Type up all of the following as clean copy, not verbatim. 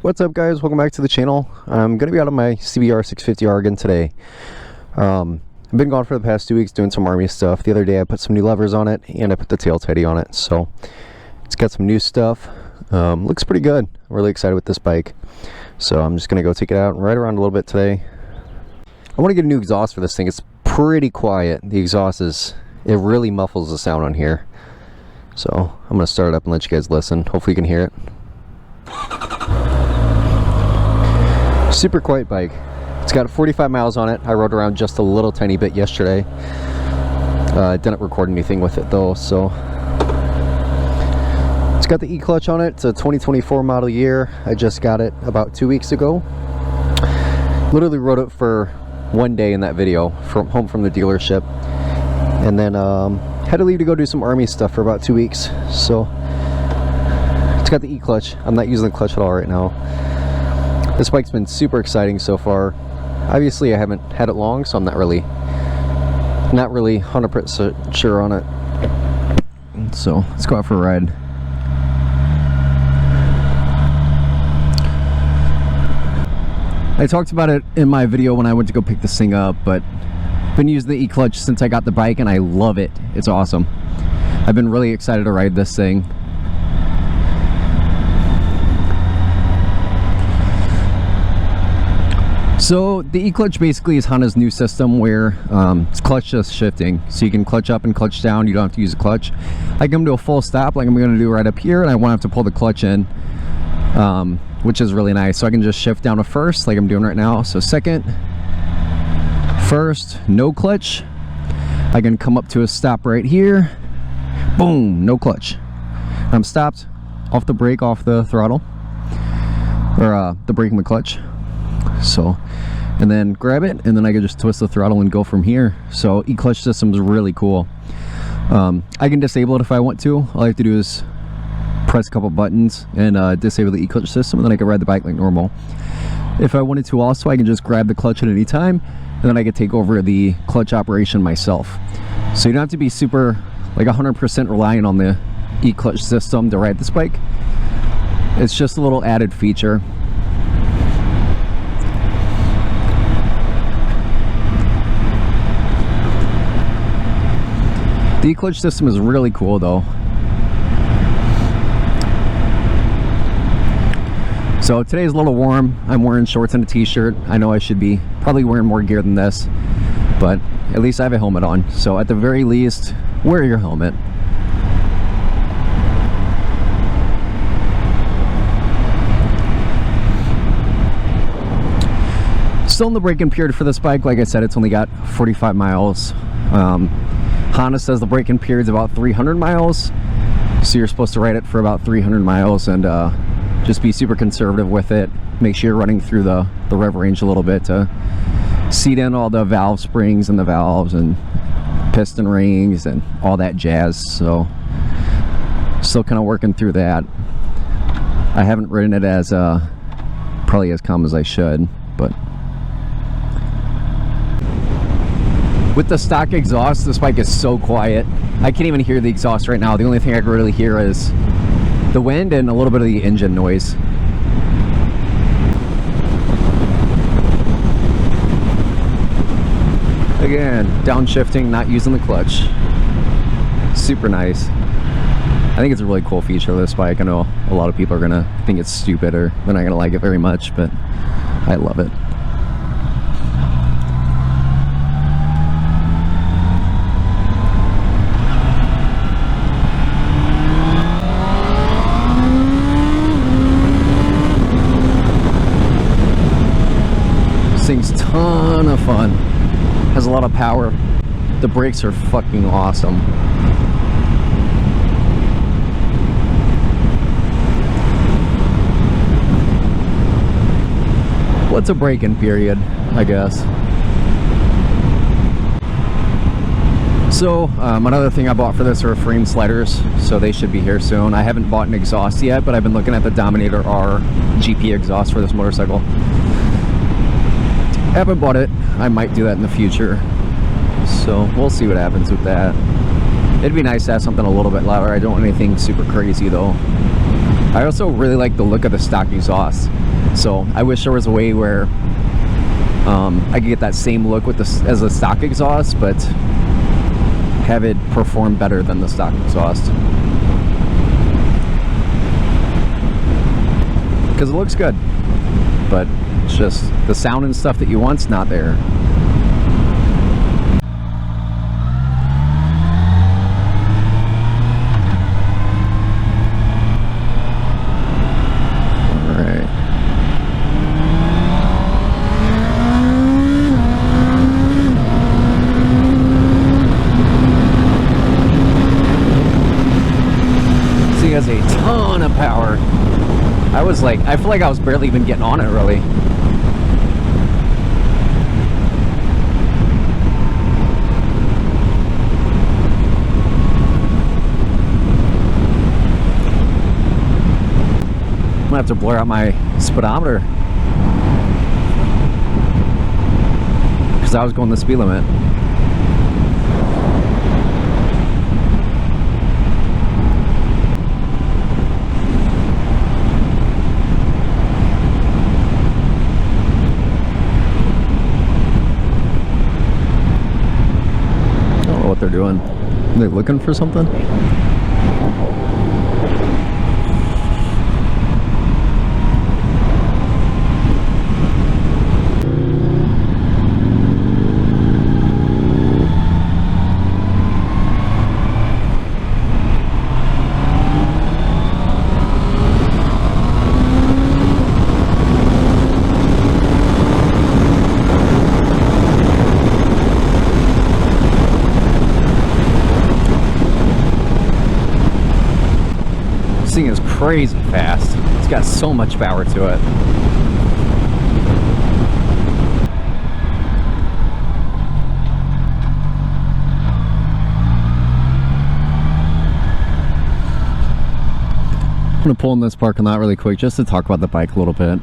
What's up, guys? Welcome back to the channel. I'm going to be out on my CBR650R again today. I've been gone for the past 2 weeks doing some army stuff. The other day I put some new levers on it and I put the tail teddy on it, so it's got some new stuff. Looks pretty good. I'm really excited with this bike, so I'm just going to go take it out and ride around a little bit today. I want to get a new exhaust for this thing. It's pretty quiet. The exhaust it really muffles the sound on here, so I'm going to start it up and let you guys listen. Hopefully you can hear it. Super quiet bike. It's got 45 miles on it. I rode around just a little tiny bit yesterday. I didn't record anything with it though, so it's got the E-clutch on it. It's a 2024 model year. I just got it about 2 weeks ago. Literally rode it for 1 day in that video from home from the dealership, and then had to leave to go do some army stuff for about 2 weeks. So it's got the E-clutch. I'm not using the clutch at all right now. This bike's been super exciting so far. Obviously I haven't had it long, so I'm not really 100% sure on it. So let's go out for a ride. I talked about it in my video when I went to go pick this thing up, but I've been using the E-clutch since I got the bike and I love it. It's awesome. I've been really excited to ride this thing. So the E-clutch basically is Honda's new system where it's clutchless shifting. So you can clutch up and clutch down. You don't have to use a clutch. I come to a full stop like I'm going to do right up here, and I won't have to pull the clutch in, which is really nice. So I can just shift down to first like I'm doing right now. So second, first, no clutch. I can come up to a stop right here. Boom, no clutch. I'm stopped, off the brake, off the throttle, or the brake and the clutch. So, and then grab it, and then I can just twist the throttle and go from here. So E-clutch system is really cool. I can disable it if I want to. All I have to do is press a couple buttons and disable the E-clutch system, and then I can ride the bike like normal. If I wanted to also, I can just grab the clutch at any time, and then I can take over the clutch operation myself. So you don't have to be super, like 100% reliant on the E-clutch system to ride this bike. It's just a little added feature. The E-clutch system is really cool though. So today's a little warm. I'm wearing shorts and a t-shirt. I know I should be probably wearing more gear than this, but at least I have a helmet on. So at the very least, wear your helmet. Still in the braking period for this bike. Like I said, it's only got 45 miles. Honda says the braking period is about 300 miles, so you're supposed to ride it for about 300 miles and just be super conservative with it. Make sure you're running through the rev range a little bit to seat in all the valve springs and the valves and piston rings and all that jazz. So still kind of working through that. I haven't ridden it as probably as calm as I should, but with the stock exhaust, this bike is so quiet. I can't even hear the exhaust right now. The only thing I can really hear is the wind and a little bit of the engine noise. Again, downshifting, not using the clutch. Super nice. I think it's a really cool feature of this bike. I know a lot of people are gonna think it's stupid or they're not gonna like it very much, but I love it. Thing's a ton of fun. Has a lot of power. The brakes are fucking awesome. What's a braking period, I guess. So another thing I bought for this are frame sliders, so they should be here soon. I haven't bought an exhaust yet, but I've been looking at the Dominator R GP exhaust for this motorcycle. Haven't bought it. I might do that in the future, so we'll see what happens with that. It'd be nice to have something a little bit louder. I don't want anything super crazy though. I also really like the look of the stock exhaust. So I wish there was a way where I could get that same look with this as a stock exhaust, but have it perform better than the stock exhaust, because it looks good, but it's just the sound and stuff that you want's not there. Has a ton of power. I feel like I was barely even getting on it really. I'm gonna have to blur out my speedometer because I was going the speed limit. They're doing. Are they looking for something? This thing is crazy fast. It's got so much power to it. I'm gonna pull in this parking lot really quick just to talk about the bike a little bit.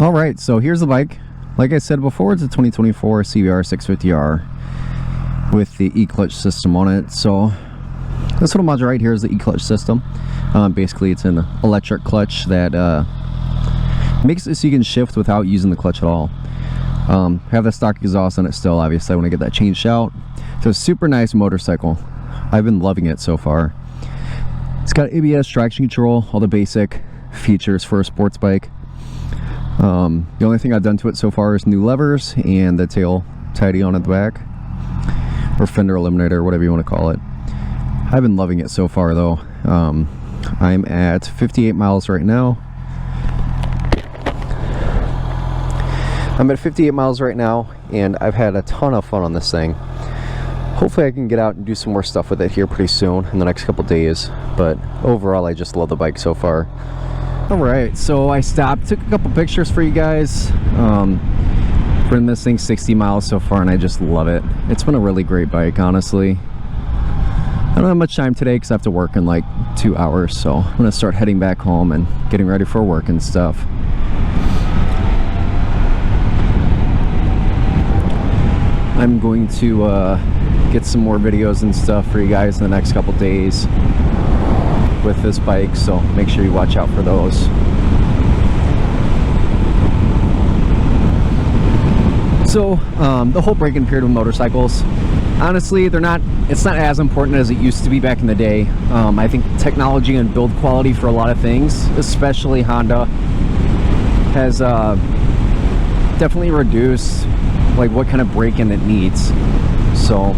Alright, so here's the bike. Like I said before, it's a 2024 CBR650R with the e-clutch system on it. So this little module right here is the e-clutch system. Basically it's an electric clutch that makes it so you can shift without using the clutch at all. Have the stock exhaust on it still, obviously I want to get that changed out. So it's a super nice motorcycle. I've been loving it so far. It's got ABS, traction control, all the basic features for a sports bike. The only thing I've done to it so far is new levers and the tail tidy on at the back, or fender eliminator, whatever you want to call it. I've been loving it so far though. I'm at 58 miles right now. I'm at 58 miles right now, and I've had a ton of fun on this thing. Hopefully I can get out and do some more stuff with it here pretty soon in the next couple days, but overall I just love the bike so far. Alright, so I stopped, took a couple pictures for you guys. Ridden this thing 60 miles so far and I just love it. It's been a really great bike, honestly. I don't have much time today because I have to work in like 2 hours, so I'm gonna start heading back home and getting ready for work and stuff. I'm going to get some more videos and stuff for you guys in the next couple days with this bike, so make sure you watch out for those. So the whole braking period with motorcycles, honestly, it's not as important as it used to be back in the day. I think technology and build quality for a lot of things, especially Honda, has definitely reduced like what kind of braking it needs. So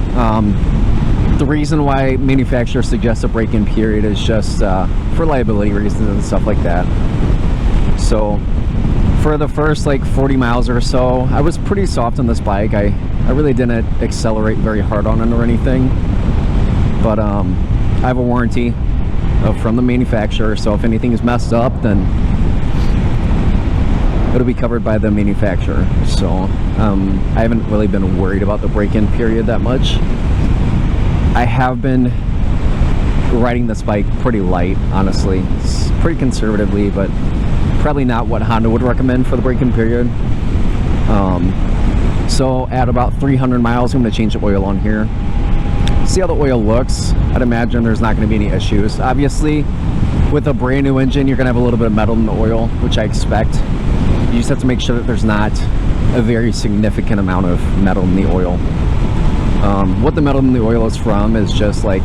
the reason why manufacturers suggest a break-in period is just for liability reasons and stuff like that. So for the first like 40 miles or so, I was pretty soft on this bike. I really didn't accelerate very hard on it or anything, but I have a warranty from the manufacturer. So if anything is messed up, then it'll be covered by the manufacturer. So I haven't really been worried about the break-in period that much. I have been riding this bike pretty light, honestly. It's pretty conservatively, but probably not what Honda would recommend for the break-in period. So at about 300 miles, I'm going to change the oil on here. See how the oil looks. I'd imagine there's not going to be any issues. Obviously, with a brand new engine, you're going to have a little bit of metal in the oil, which I expect. You just have to make sure that there's not a very significant amount of metal in the oil. What the metal in the oil is from is just like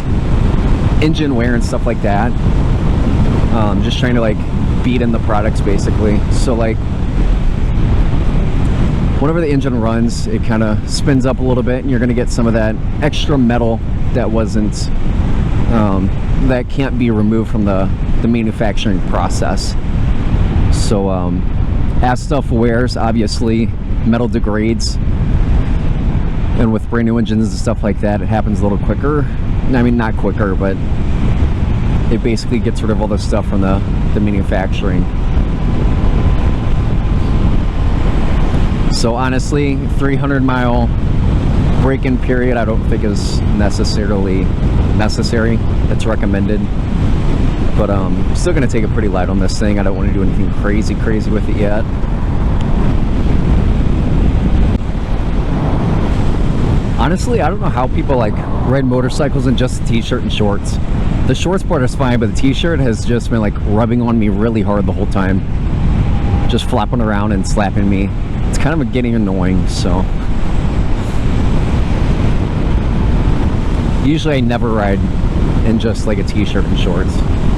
engine wear and stuff like that. Just trying to like beat in the products basically. So like whenever the engine runs, it kind of spins up a little bit, and you're going to get some of that extra metal that wasn't that can't be removed from the manufacturing process. So as stuff wears, obviously metal degrades, and with brand new engines and stuff like that, it happens a little quicker. I mean, not quicker, but it basically gets rid of all the stuff from the manufacturing. So honestly, 300-mile break-in period I don't think is necessarily necessary. It's recommended, but I'm still going to take it pretty light on this thing. I don't want to do anything crazy with it yet. Honestly, I don't know how people like ride motorcycles in just a t-shirt and shorts. The shorts part is fine, but the t-shirt has just been like rubbing on me really hard the whole time, just flopping around and slapping me. It's kind of getting annoying. So usually I never ride in just like a t-shirt and shorts.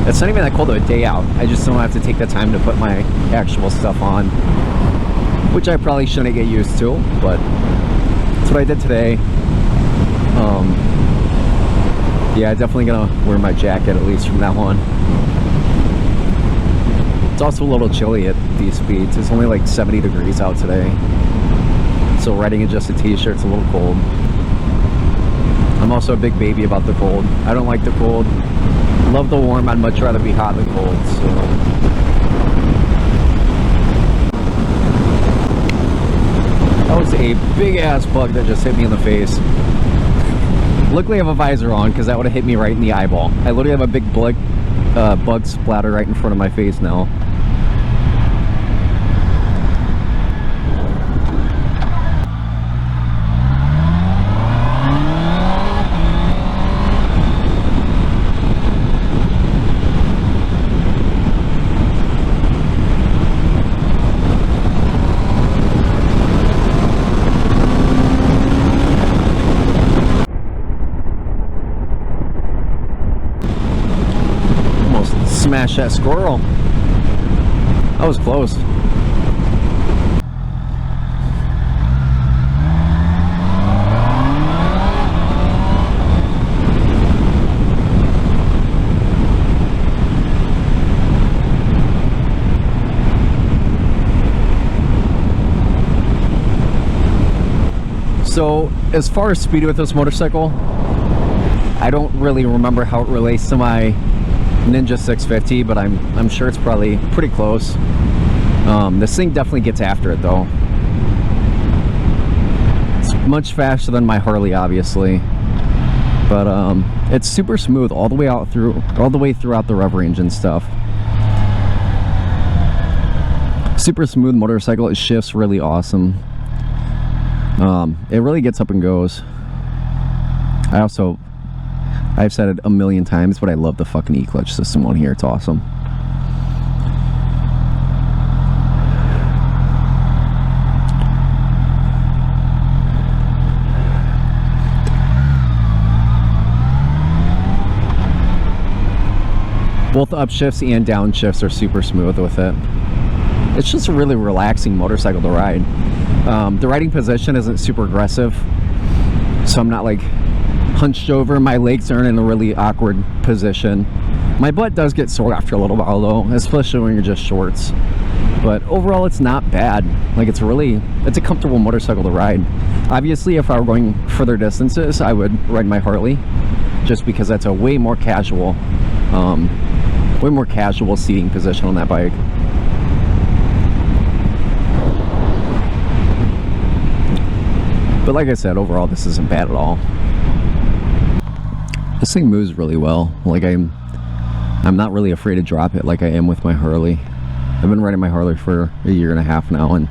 It's not even that cold of a day out. I just don't have to take the time to put my actual stuff on, which I probably shouldn't get used to, but that's what I did today. Yeah, definitely gonna wear my jacket at least from now on. It's also a little chilly at these speeds. It's only like 70 degrees out today, so riding in just a t-shirt is a little cold. I'm also a big baby about the cold. I don't like the cold. Love the warm. I'd much rather be hot than cold. So that was a big ass bug that just hit me in the face. Luckily I have a visor on, because that would have hit me right in the eyeball. I literally have a big bug splatter right in front of my face now. Smash that squirrel. That was close. So as far as speed with this motorcycle, I don't really remember how it relates to my Ninja 650, but I'm sure it's probably pretty close. This thing definitely gets after it though. It's much faster than my Harley, obviously, but it's super smooth all the way throughout the rev range and stuff. Super smooth motorcycle. It shifts really awesome. It really gets up and goes. I've said it a million times, but I love the fucking E-clutch system on here. It's awesome. Both upshifts and downshifts are super smooth with it. It's just a really relaxing motorcycle to ride. The riding position isn't super aggressive, so I'm not like hunched over. My legs aren't in a really awkward position. My butt does get sore after a little while though, especially when you're just shorts. But overall, it's not bad. Like, it's a comfortable motorcycle to ride. Obviously, if I were going further distances, I would ride my Harley, just because that's a way more casual Way more casual seating position on that bike. But like I said, overall this isn't bad at all. This thing moves really well. Like I'm not really afraid to drop it like I am with my Harley. I've been riding my Harley for a year and a half now, and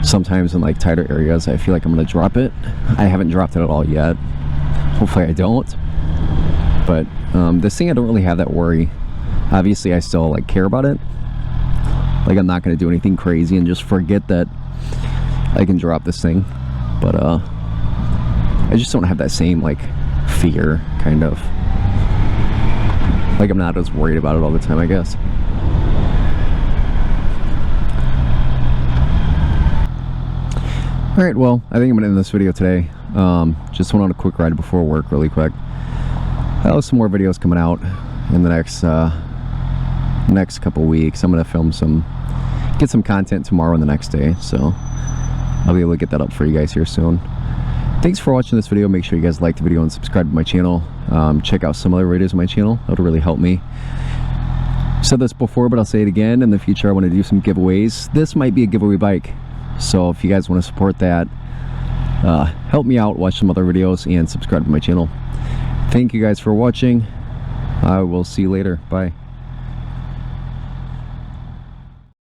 sometimes in like tighter areas I feel like I'm gonna drop it. I haven't dropped it at all yet. Hopefully I don't. But this thing, I don't really have that worry. Obviously I still like care about it. Like I'm not gonna do anything crazy and just forget that I can drop this thing. But I just don't have that same like fear, kind of. Like I'm not as worried about it all the time, I guess. Alright, well, I think I'm gonna end this video today. Just went on a quick ride before work really quick. I have some more videos coming out in the next couple weeks. I'm gonna film get some content tomorrow and the next day, so I'll be able to get that up for you guys here soon. Thanks for watching this video. Make sure you guys like the video and subscribe to my channel. Check out some other videos on my channel. That'll really help me. I've said this before, but I'll say it again. In the future I want to do some giveaways. This might be a giveaway bike, so if you guys want to support that, help me out, watch some other videos, and subscribe to my channel. Thank you guys for watching. I will see you later. Bye.